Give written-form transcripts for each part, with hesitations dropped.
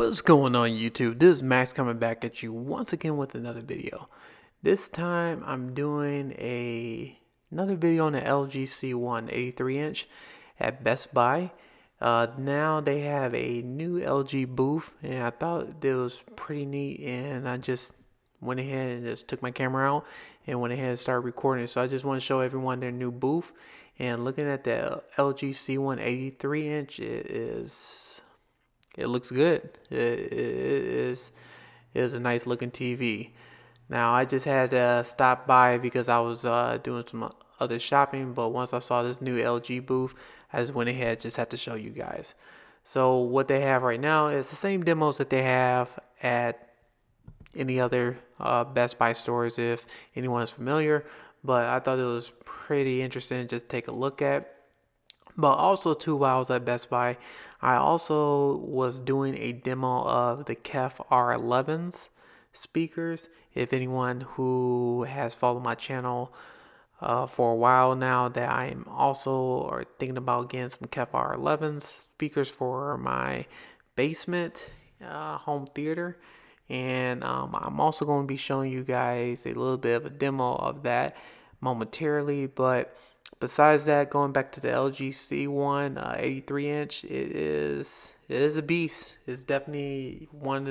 What's going on YouTube? This is Max coming back at you once again with another video. This time I'm doing another video on the LG C1 83-inch at Best Buy. Now they have a new LG booth and I thought it was pretty neat, and I just went ahead and just took my camera out and went ahead and started recording. So I just want to show everyone their new booth. And looking at the LG C1 83-inch, it looks good. It is a nice looking TV. Now I just had to stop by because I was doing some other shopping, but once I saw this new LG booth, I just went ahead just had to show you guys. So what they have right now is the same demos that they have at any other Best Buy stores, if anyone is familiar. But I thought it was pretty interesting just to take a look at. But also too, while I was at Best Buy, I also was doing a demo of the KEF R11's speakers. If anyone who has followed my channel for a while now, that I am also thinking about getting some KEF R11's speakers for my basement home theater. And I'm also going to be showing you guys a little bit of a demo of that momentarily. But besides that, going back to the LG C1 83-inch, it is a beast. It's definitely one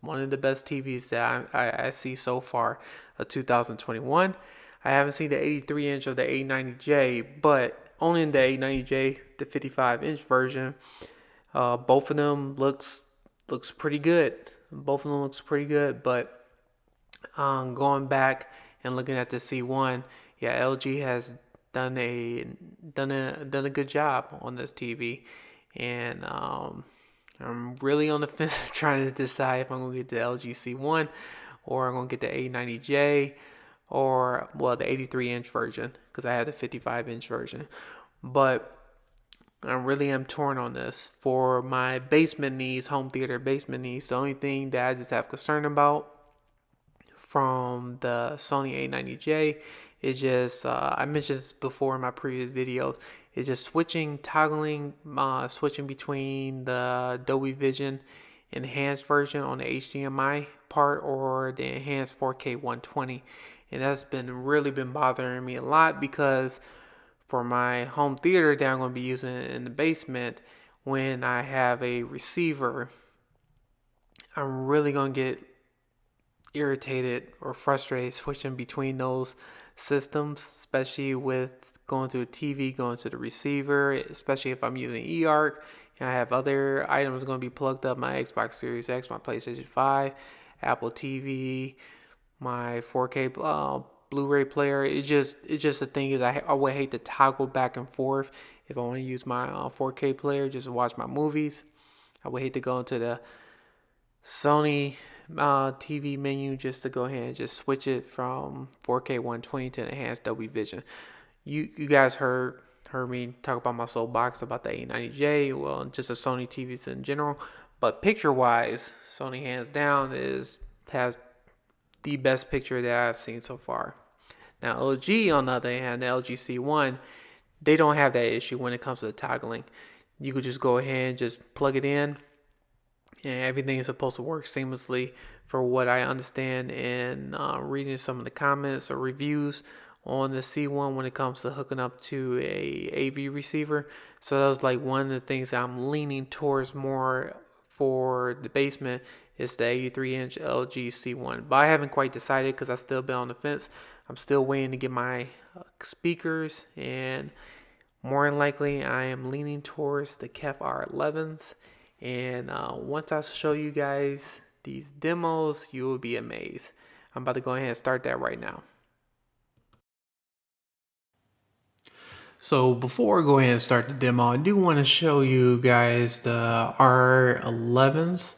of the best TVs that I see so far of 2021. I haven't seen the 83-inch or the 890J, but only in the 890J, the 55-inch version. Both of them looks pretty good. Both of them looks pretty good, but going back and looking at the C1, yeah, LG has done a good job on this TV, and I'm really on the fence trying to decide if I'm gonna get the LG C1 or I'm gonna get the 890J or, well, the 83-inch version, because I have the 55-inch version. But I really am torn on this. For my basement needs, home theater basement needs, the only thing that I just have concern about from the Sony 890J is just, I mentioned this before in my previous videos, is just toggling between the Dolby Vision enhanced version on the HDMI part or the enhanced 4K 120. And that's really been bothering me a lot, because for my home theater that I'm going to be using in the basement, when I have a receiver, I'm really going to get irritated or frustrated switching between those systems, especially with going to a TV, going to the receiver, especially if I'm using eARC and I have other items going to be plugged up, my Xbox Series X, my PlayStation 5, Apple TV, my 4K Blu-ray player. It's just the thing is, I would hate to toggle back and forth if I want to use my 4K player just to watch my movies. I would hate to go into the Sony TV menu just to go ahead and just switch it from 4K 120 to enhanced Dolby Vision. You guys heard me talk about my soapbox about the 890J, well, just the Sony TVs in general. But picture-wise, Sony hands down has the best picture that I've seen so far. Now LG, on the other hand, the LG C1, they don't have that issue when it comes to the toggling. You could just go ahead and just plug it in, and everything is supposed to work seamlessly, for what I understand in reading some of the comments or reviews on the C1 when it comes to hooking up to a AV receiver. So that was like one of the things that I'm leaning towards more for the basement, is the 83-inch LG C1. But I haven't quite decided because I've still been on the fence. I'm still waiting to get my speakers, and more than likely I am leaning towards the KEF R11s. And once I show you guys these demos, you will be amazed. I'm about to go ahead and start that right now. So before I go ahead and start the demo, I do want to show you guys the R11s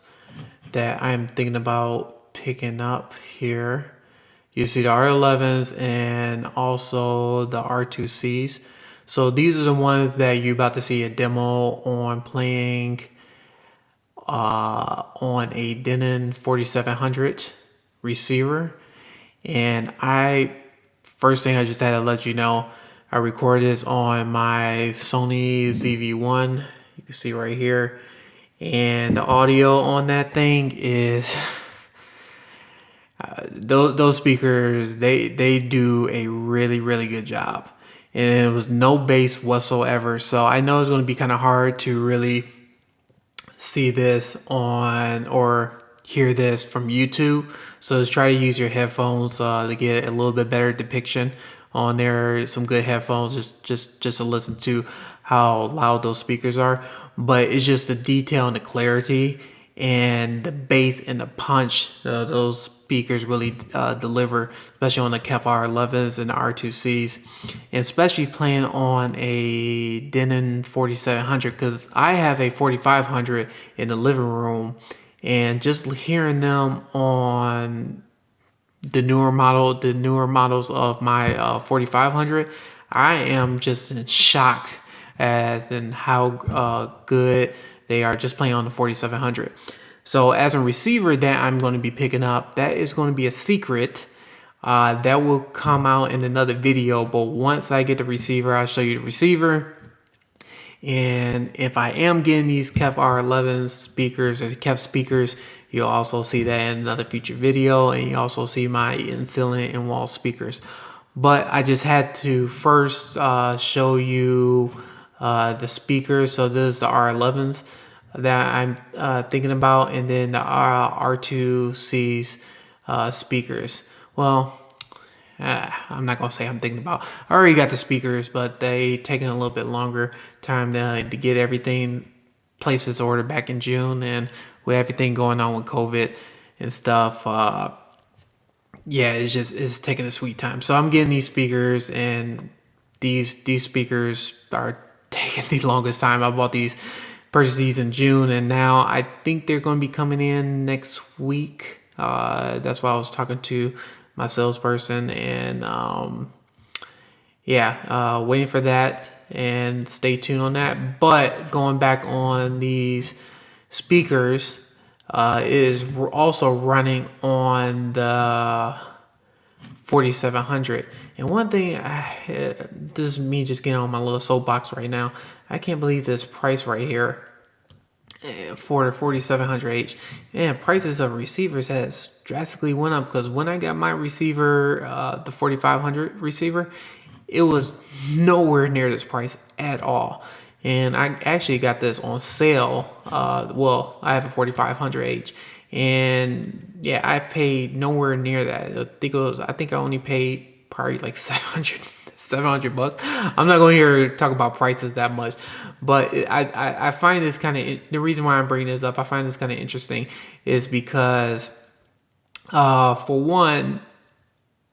that I'm thinking about picking up here. You see the R11s and also the R2Cs. So these are the ones that you're about to see a demo on playing on a Denon 4700 receiver. And first thing I just had to let you know, I recorded this on my Sony ZV-1, you can see right here, and the audio on that thing is those speakers, they do a really good job, and it was no bass whatsoever. So I know it's going to be kind of hard to really see this on or hear this from YouTube. So just try to use your headphones to get a little bit better depiction on there. Some good headphones just to listen to how loud those speakers are. But it's just the detail and the clarity and the bass and the punch those speakers really deliver, especially on the KEF R11s and the R2Cs, and especially playing on a Denon 4700, because I have a 4500 in the living room, and just hearing them on the newer models of my 4500, I am just in shocked as in how good they are just playing on the 4700. So as a receiver that I'm going to be picking up, that is going to be a secret. That will come out in another video, but once I get the receiver, I'll show you the receiver. And if I am getting these KEF R11 speakers or KEF speakers, you'll also see that in another future video, and you also see my in-ceiling and wall speakers. But I just had to first show you the speakers. So this is the R11s that I'm thinking about, and then the R2C's speakers. Well, I'm not gonna say I'm thinking about. I already got the speakers, but they taking a little bit longer time to get everything placed its order back in June, and with everything going on with COVID and stuff, yeah, it's taking a sweet time. So I'm getting these speakers, and these speakers are taking the longest time. I bought these, purchased these in June, and now I think they're going to be coming in next week. That's why I was talking to my salesperson, and yeah, waiting for that, and stay tuned on that. But going back on these speakers, is also running on the 4700. And one thing, this is me just getting on my little soapbox right now. I can't believe this price right here for the 4700H. And prices of receivers has drastically went up, because when I got my receiver, the 4500 receiver, it was nowhere near this price at all. And I actually got this on sale. Well, I have a 4500H, and yeah, I paid nowhere near that. I think I only paid probably like 700 bucks. I'm not going here to talk about prices that much, but I find this kind of, the reason why I'm bringing this up, I find this kind of interesting is because, for one,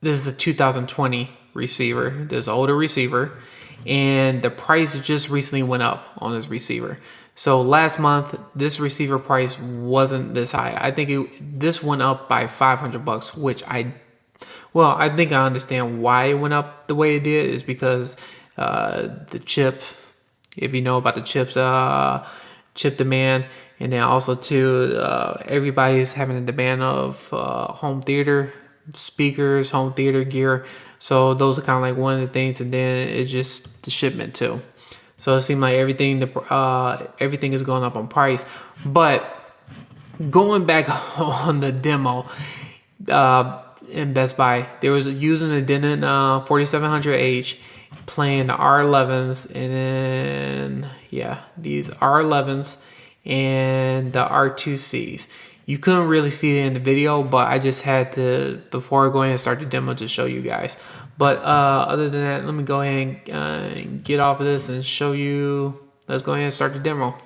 this is a 2020 receiver. This is an older receiver, and the price just recently went up on this receiver. So last month, this receiver price wasn't this high. I think this went up by 500 bucks, which I think I understand why it went up the way it did, is because the chip, if you know about the chip demand, and then also too, everybody's having a demand of home theater speakers, home theater gear. So those are kind of like one of the things, and then it's just the shipment too. So it seemed like everything is going up on price. But going back on the demo, in Best Buy, there was using the Denon 4700H, playing the R11s, and then yeah, these R11s and the R2Cs. You couldn't really see it in the video, but I just had to, before going and start the demo, to show you guys. But other than that, let me go ahead and get off of this and show you. Let's go ahead and start the demo.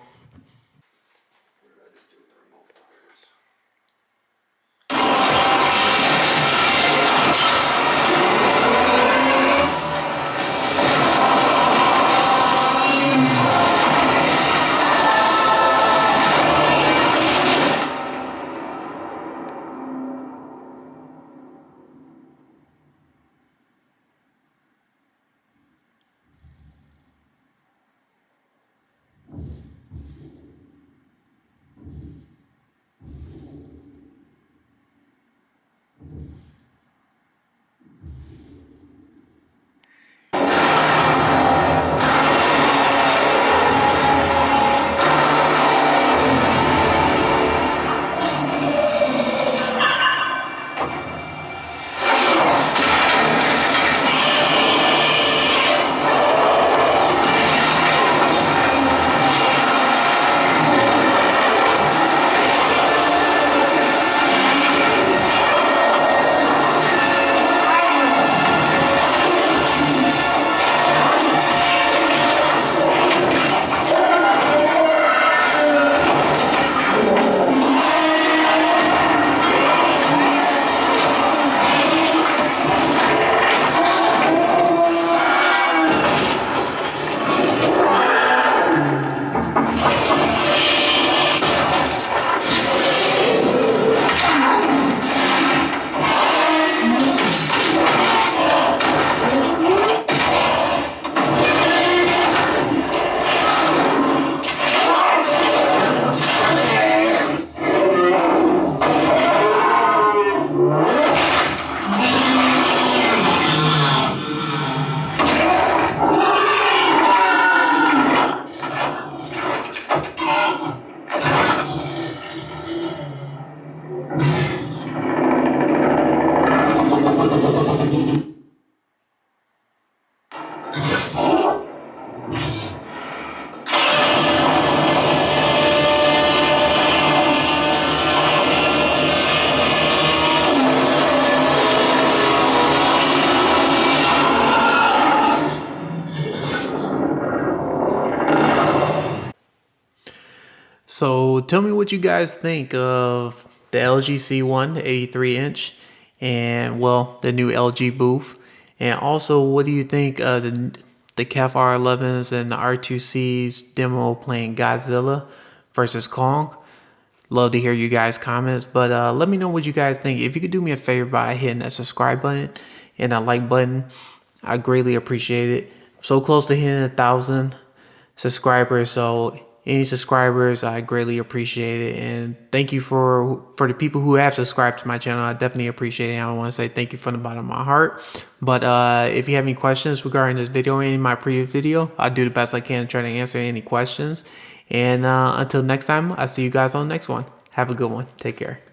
So tell me what you guys think of the LG C1, the 83 inch, and well, the new LG booth. And also, what do you think of the KEF R11s and the R2C's demo playing Godzilla versus Kong? Love to hear you guys' comments, but let me know what you guys think. If you could do me a favor by hitting that subscribe button and that like button, I greatly appreciate it. I'm so close to hitting 1,000 subscribers, so any subscribers, I greatly appreciate it. And thank you for the people who have subscribed to my channel. I definitely appreciate it. I want to say thank you from the bottom of my heart. But if you have any questions regarding this video or any of my previous video, I'll do the best I can to try to answer any questions. And until next time, I'll see you guys on the next one. Have a good one. Take care.